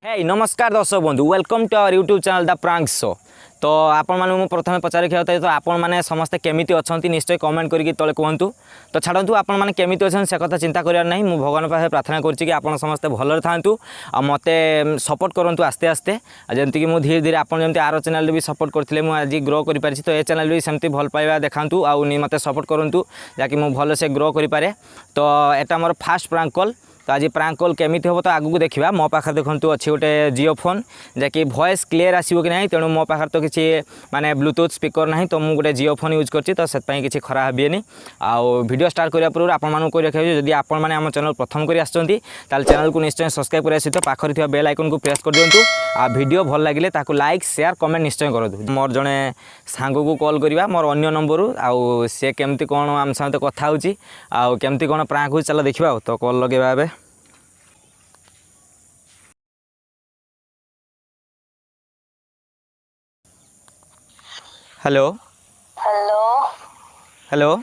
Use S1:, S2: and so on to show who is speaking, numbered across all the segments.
S1: हे नमस्कार दर्शक बंधु welcome to our YouTube channel the prank show. तो आपण माने प्रथम पचारे खेता तो आपण मैंने समस्ते केमिति अछंती निश्चय कमेंट करके तले कहतु। तो छाड़ू आपण मैंने केमिति अछन से कथा चिंता करियार नहीं। मु भगवान पाखे प्रार्थना करुच्ची कि आपण समस्ते भलरे थांतु आ मते सपोर्ट करंतु आस्ते आस्ते जेमति कि मु धीरे धीरे आपण जेमति आरो चैनल भी सपोर्ट करथिले मु आज ग्रो करि पारिछि। तो ए चैनल भी सेमति भल पाइबा देखांतु आ मते सपोर्ट करंतु जाकि मु भल से ग्रो करि पारे। तो एटा मोर फास्ट प्रांक कॉल। तो आज प्रांक कॉल केमिति हम तो आगू देखा। मो पाखे देखु अच्छी गोटे जियो फोन जैकि वॉइस क्लीयर आसो कि नहीं। तेणु मो पाखे तो किसी माने ब्लूटूथ स्पीकर ना तो मुझे गोटे जियो फोन यूज करछि। तो से किसी खराब हेनी। आउ वीडियो स्टार्ट करिया पूर्व आपन को रखियो जदि आपण माने हम चैनल प्रथम करी आछंती ताल चैनल को निश्चय सब्सक्राइब करिया सहित पाखरे थिबा बेल आइकन को प्रेस कर दियंतु। आ वीडियो भल लागिले ताकू लाइक शेयर कमेंट निश्चय करदु। मोर जने सांग को कॉल करिवा मोर अन्य नंबर आउ से केमती कोन आम सहित कथा होची आउ केमती कोन प्रांक हो चला देखिबा। तो कॉल लगेबा एबे। हेलो
S2: हेलो
S1: हेलो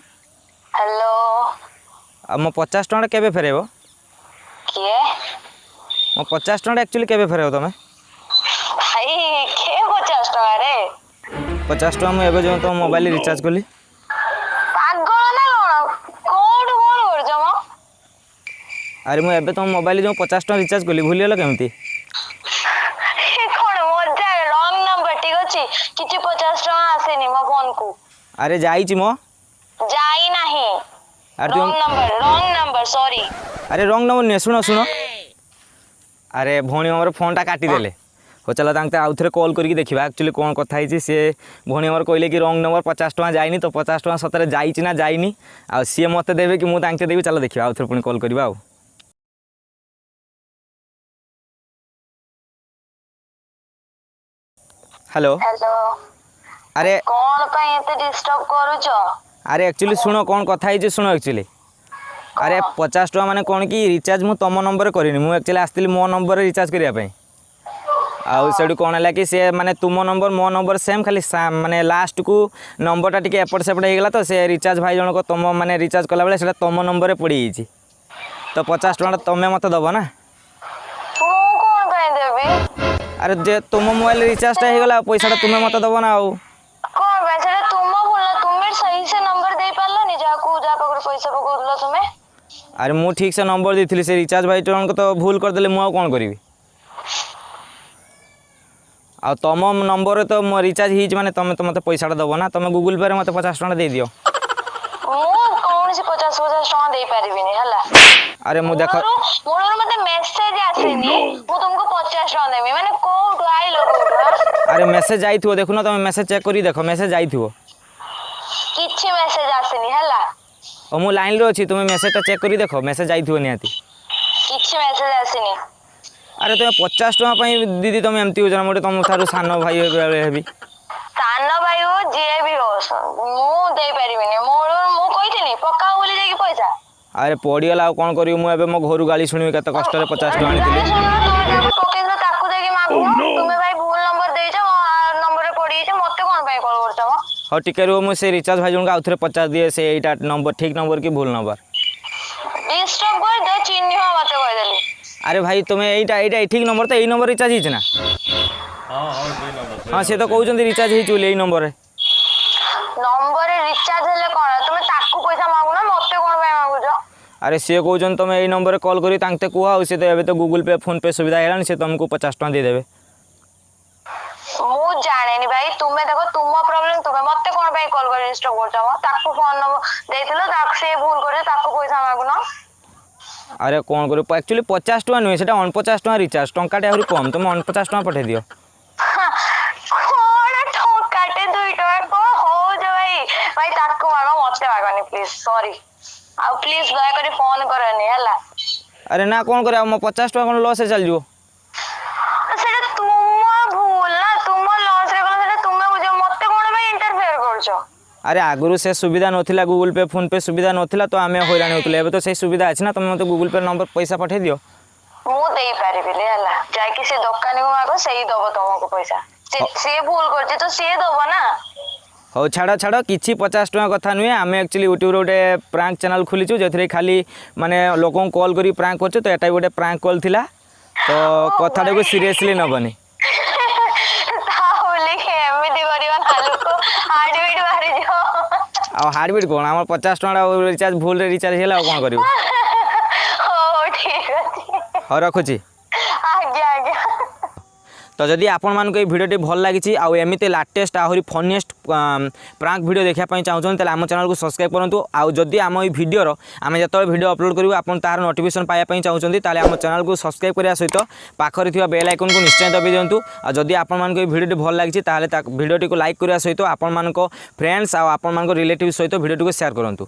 S2: हेलो
S1: आ मो 50 टଙ୍କା केबे फेरेबो?
S2: किए
S1: मो 50 टଙ୍କା एक्चुअली केबे फेरेबो तमे?
S2: भाई के 50 टଙ୍କା रे
S1: 50 टଙ୍କା मु एबे जो तो मोबाइल रिचार्ज करली।
S2: पागल ना कोन करछ म?
S1: अरे मु एबे तो मोबाइल जो 50 टଙ୍କା रिचार्ज करली भूली गेलो केमती?
S2: कोन मजा रॉन्ग नंबर ठीक अछि किछि 50 टଙ୍କା आसेनी मो फोन को।
S1: अरे जाईची मो
S2: जाई नाही।
S1: अरे
S2: रॉन्ग नंबर सॉरी।
S1: अरे रॉन्ग नंबर ने सुनो सुनो। अरे भोणी हमर फोन टा काटी देले। हो चला तांते आउ थरे कॉल करके देखिबा एक्चुअली कोन कथा हिची। से भोणी हमर कहले कि रॉन्ग नंबर 50 टଙ୍କା जाईनी। तो 50 टଙ୍କା सतरे जाईची ना जाईनी आ सी मते देबे कि मु तांते देबी। चला देखिबा आउ थरे पुनी कॉल करबा। आउ हेलो
S2: हेलो
S1: अरे
S2: कोन पई एते डिस्टर्ब करूछ?
S1: अरे एक्चुअली सुनो कौन कथा है सुनो एक्चुअली। अरे 50 टଙ୍କା माने कौन कि रिचार्ज मु तुम नंबर करिनी मु एक्चुअली आस्तिली मो नंबर रिचार्ज करिया पई। आउ सेडू कोन हला कि से माने तुम नंबर मो नंबर सेम खाली माने लास्ट को नंबर टा टिके एपट सेपट हे गेला। तो से रिचार्ज भाई जण को तुम माने रिचार्ज कला बेले सेटा तुम नंबर रे पड़ी हिची। तो 50 टଙ୍କା तमे मते दबो ना।
S2: तू कोन पई देबी?
S1: अरे जे तुम मोबाइल रिचार्ज टा हे गेला पैसा टा तुमे मते दबो ना। आउ
S2: कोन पैसा तुम बोलला तुमे सही से नंबर दे पारलो नि जाको जा पकड़ पैसा पकोदला तुमे।
S1: अरे मु ठीक से नंबर देथिली से रिचार्ज भाई जण को तो भूल कर देले मु आ कोन करिवि। आ तुम नंबर तो मो रिचार्ज हिच माने तुम तो मते पैसा दबो ना। तुम गूगल पे रे मते 50 टଙ୍କା दे दियो।
S2: मु कौन से 50 टଙ୍କା दे पारिबिनी हला।
S1: अरे मु देखो
S2: मोर मते मैसेज आसेनी मु तुमको 50 टଙ୍କା देबी माने कोठु आइलो कोठु।
S1: अरे मैसेज जाइथिवो देखुनो तुम मैसेज चेक करी देखो मैसेज जाइथिवो।
S2: किछि मैसेज आसेनी हला।
S1: ओ मु लाइन रे अछि तुम मैसेज टा चेक करी देखो मैसेज जाइथिवो नियाती।
S2: किछि मैसेज आसेनी।
S1: अरे तुम 50 टଙ୍କା पई दीदी तुम एमती हो जना मोटे तुम थारु सानो भाई हेबी।
S2: सानो भाई हो जे भी हो मु दे पारिबिनी मोर मु कहिथिनी पक्का बोली जाई पैसा।
S1: अरे पड़ी गला आ कोन करियो मु एबे मो घरु गाली सुनिबे कते कष्ट रे 50 टଙ୍କା आनिथिली।
S2: तुमे जो पकेइलो ताकू देकी मागु तुमे भाई भूल नंबर देइछ नंबर रे पड़ी छ मते कोन पई कॉल करछ म?
S1: हो टिके रो मु से रिचार्ज भाई जण का आउथरे 50 दिए से एटा नंबर ठीक नंबर की भूल नंबर।
S2: डिस्टर्ब कर दे चिन्ह मते कह देली।
S1: अरे भाई तुम एटा ठीक नंबर तो एई नंबर रिचार्ज हिच ना। हां से तो कहउचंदी रिचार्ज हिच बोली एई नंबर रे।
S2: नंबर रे रिचार्ज हेले कोन तुमे ताकू पैसा मागु ना मते कोन पई मागुछ?
S1: अरे सी कहउचन तुम एई नंबर रे कॉल करी तांते कुआ से तो एबे तो गूगल पे फोन पे सुविधा हेलानी से तुमको 50 टଙ୍କା दे देबे।
S2: मु जानेनी भाई तुमे देखो तुम प्रॉब्लम तुमे मते कोन पई कॉल कर डिस्टर्ब करछ म ताकू फोन नंबर देइथिलो ताक से भूल करे ताकू पैसा मागु ना।
S1: अरे कौन करो एक्चुअली 50 टଙ୍କା नुहे से 49 टଙ୍କା रिचार्ज टंकाटे आहरी कम तुम 49 टଙ୍କା पठे दियो।
S2: कोन टंकाटे 2 टका को हो जो भाई भाई ताकू मागो मते मागनी प्लीज सॉरी। आ प्लीज दया करी फोन करनी हला।
S1: अरे ना कौन करे मो 50 टଙ୍କା कोन लॉस चल जिवो।
S2: सेटा तुम भूल ना तुम लॉस रे कोन सेटा तुमे बुझे मते कोन भाई इंटरफेयर करछो।
S1: अरे आगुरु से सुविधा नथिला गूगल पे फोन पे सुविधा नथिला तो आमे होइरान होतले एबे तो सही सुविधा अछि ना तुम मते गूगल पे नंबर पैसा पठे दियो।
S2: मु देई पारिबिले हला जाय कि से दुकान को मागो सही दबो तुमको पैसा से भूल करछे तो से दबो ना।
S1: हो छाड़ छाड़ किछि 50 टଙ୍କା कथा नुहे आमे एक्चुअली यूट्यूब गोटे प्रांक चैनल खोलीचु जेथरे खाली माने लोकों कॉल करी प्रांक करछु। तो एटा गोटे प्रांक कॉल थिला तो कथाटा को सीरियसली नबनी
S2: ता बोलिकी एमती करियो ना लोक हार्ट बीट मारी जो
S1: आ हार्टबिट कौन आम 50 टका रिचार्ज भूल रिचार्ज है कौन कर
S2: हो ठीक अछि
S1: हाँ रखुची
S2: आज्ञा आज्ञा
S1: तो जदि आपण मानक ये भिडियोटी भल लगी आउ एमती लाटेस्ट आहरी फनीएस्ट प्रांक वीडियो देखापी चाहूँ तेल आम चैनल को सब्सक्राइब करूँ आउ जदि आम ये भिडियोर आम जो वीडियो अपलोड करूँ आप तार नोटिफिकेशन पाइबा चाहूँगी ताले आम चैनल को सब्सक्राइब करने सहित पाखरे थी बेल आइकन को निश्चय दबी दिंतु और जदि आपण मानक ये भिडियोटी भल लगी भिडियोटी को लाइक करने सहित आपण फ्रेंड्स आउ आपण रिलेटिव सहित भिडियोटी को शेयर करूँ।